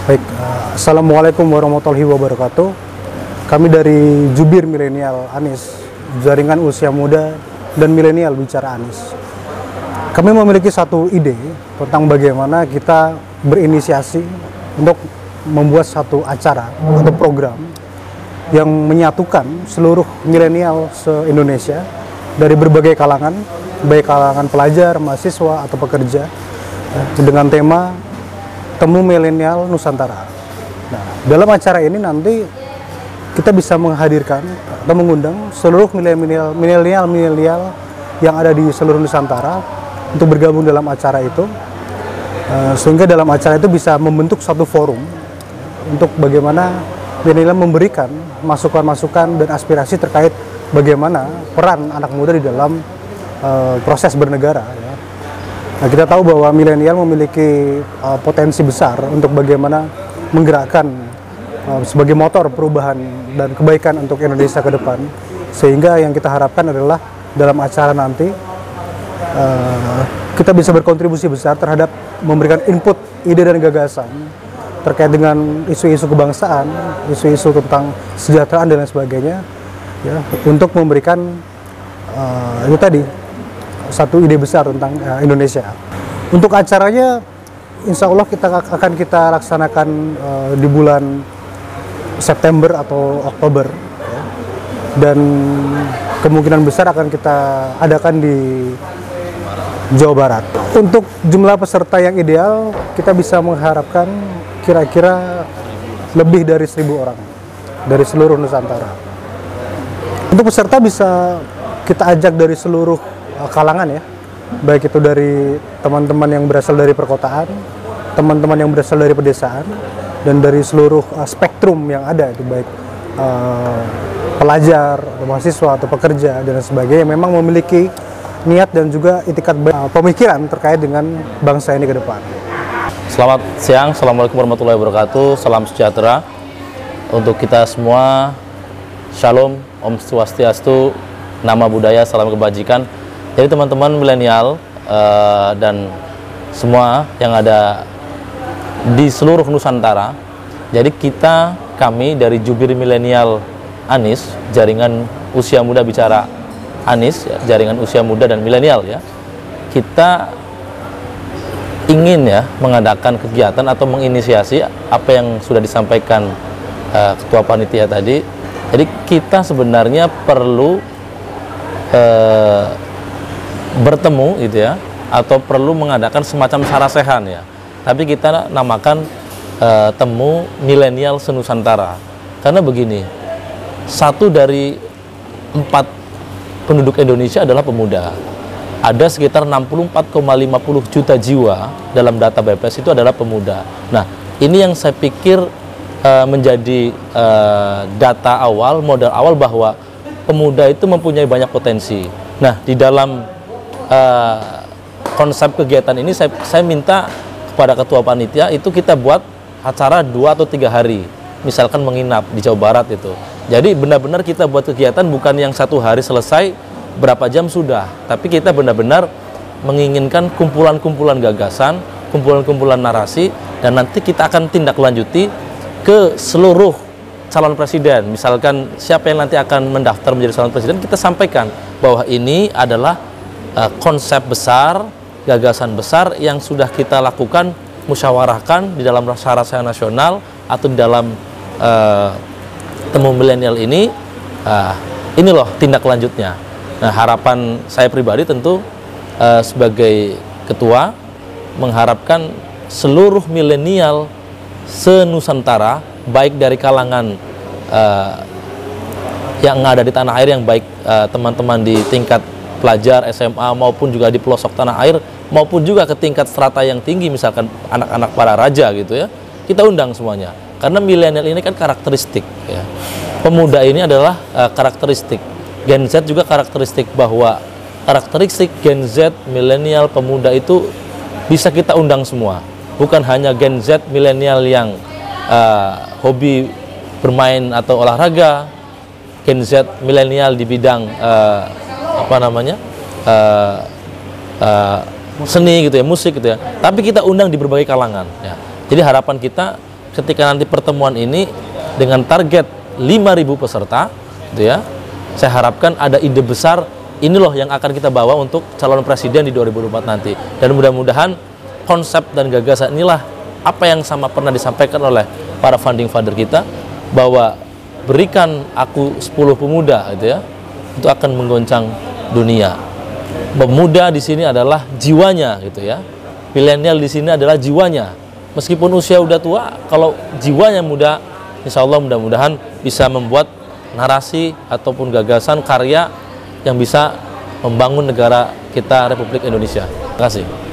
Baik, Assalamualaikum warahmatullahi wabarakatuh. Kami dari Jubir Milenial Anies, Jaringan Usia Muda dan Milenial Bicara Anies. Kami memiliki satu ide tentang bagaimana kita berinisiasi untuk membuat satu acara atau program yang menyatukan seluruh milenial se-Indonesia dari berbagai kalangan, baik kalangan pelajar, mahasiswa, atau pekerja, dengan tema Temu Milenial Nusantara. Nah, dalam acara ini nanti kita bisa menghadirkan atau mengundang seluruh milenial yang ada di seluruh Nusantara untuk bergabung dalam acara itu, sehingga dalam acara itu bisa membentuk satu forum untuk bagaimana milenial memberikan masukan-masukan dan aspirasi terkait bagaimana peran anak muda di dalam proses bernegara. Nah, kita tahu bahwa milenial memiliki potensi besar untuk bagaimana menggerakkan sebagai motor perubahan dan kebaikan untuk Indonesia ke depan. Sehingga yang kita harapkan adalah dalam acara nanti kita bisa berkontribusi besar terhadap memberikan input, ide dan gagasan terkait dengan isu-isu kebangsaan, isu-isu tentang kesejahteraan dan lain sebagainya, ya, untuk memberikan itu tadi satu ide besar tentang Indonesia. Untuk acaranya, insya Allah akan kita laksanakan di bulan September atau Oktober, ya. Dan kemungkinan besar akan kita adakan di Jawa Barat. Untuk jumlah peserta yang ideal, kita bisa mengharapkan kira-kira lebih dari 1.000 orang dari seluruh Nusantara. Untuk peserta bisa kita ajak dari seluruh kalangan, ya, baik itu dari teman-teman yang berasal dari perkotaan, teman-teman yang berasal dari pedesaan, dan dari seluruh spektrum yang ada, itu baik pelajar, atau mahasiswa, atau pekerja, dan sebagainya, yang memang memiliki niat dan juga itikat pemikiran terkait dengan bangsa ini ke depan. Selamat siang, Assalamualaikum warahmatullahi wabarakatuh, salam sejahtera untuk kita semua, Shalom, Om Swastiastu, nama budaya, salam kebajikan. Jadi teman-teman milenial dan semua yang ada di seluruh Nusantara, jadi kami dari Jubir Milenial Anies, Jaringan Usia Muda Bicara Anies, ya, Jaringan Usia Muda dan Milenial, ya, kita ingin, ya, mengadakan kegiatan atau menginisiasi apa yang sudah disampaikan Ketua Panitia tadi. Jadi kita sebenarnya perlu bertemu, gitu ya, atau perlu mengadakan semacam sarasehan, ya, tapi kita namakan Temu Milenial Se-Nusantara. Karena begini, 1 dari 4 penduduk Indonesia adalah pemuda. Ada sekitar 64,50 juta jiwa dalam data BPS itu adalah pemuda. Nah, ini yang saya pikir menjadi data awal, modal awal bahwa pemuda itu mempunyai banyak potensi. Nah, di dalam konsep kegiatan ini saya minta kepada Ketua Panitia itu kita buat acara 2 atau 3 hari, misalkan menginap di Jawa Barat itu. Jadi benar-benar kita buat kegiatan bukan yang 1 hari selesai berapa jam sudah, tapi kita benar-benar menginginkan kumpulan-kumpulan gagasan, kumpulan-kumpulan narasi, dan nanti kita akan tindak lanjuti ke seluruh calon presiden. Misalkan siapa yang nanti akan mendaftar menjadi calon presiden, kita sampaikan bahwa ini adalah konsep besar, gagasan besar yang sudah kita lakukan, musyawarahkan di dalam rasa-rasa nasional atau di dalam Temu Milenial ini. Ini loh tindak lanjutnya. Nah, harapan saya pribadi tentu sebagai ketua mengharapkan seluruh milenial se-Nusantara, baik dari kalangan yang ada di tanah air, yang baik teman-teman di tingkat pelajar SMA maupun juga di pelosok tanah air, maupun juga ke tingkat strata yang tinggi, misalkan anak-anak para raja, gitu ya, kita undang semuanya. Karena milenial ini kan karakteristik, ya. Pemuda ini adalah karakteristik. Gen Z juga karakteristik, bahwa karakteristik Gen Z, milenial, pemuda itu bisa kita undang semua. Bukan hanya Gen Z milenial yang hobi bermain atau olahraga, Gen Z milenial di bidang seni, gitu ya, musik, gitu ya. Tapi kita undang di berbagai kalangan, ya. Jadi harapan kita ketika nanti pertemuan ini dengan target 5.000 peserta, gitu ya, saya harapkan ada ide besar, ini loh yang akan kita bawa untuk calon presiden di 2024 nanti. Dan mudah-mudahan konsep dan gagasan inilah apa yang sama pernah disampaikan oleh para founding father kita, bahwa berikan aku 10 pemuda, gitu ya, itu akan menggoncang dunia. Pemuda di sini adalah jiwanya, gitu ya. Milenial di sini adalah jiwanya. Meskipun usia udah tua, kalau jiwanya muda, insya Allah mudah-mudahan bisa membuat narasi ataupun gagasan karya yang bisa membangun negara kita Republik Indonesia. Terima kasih.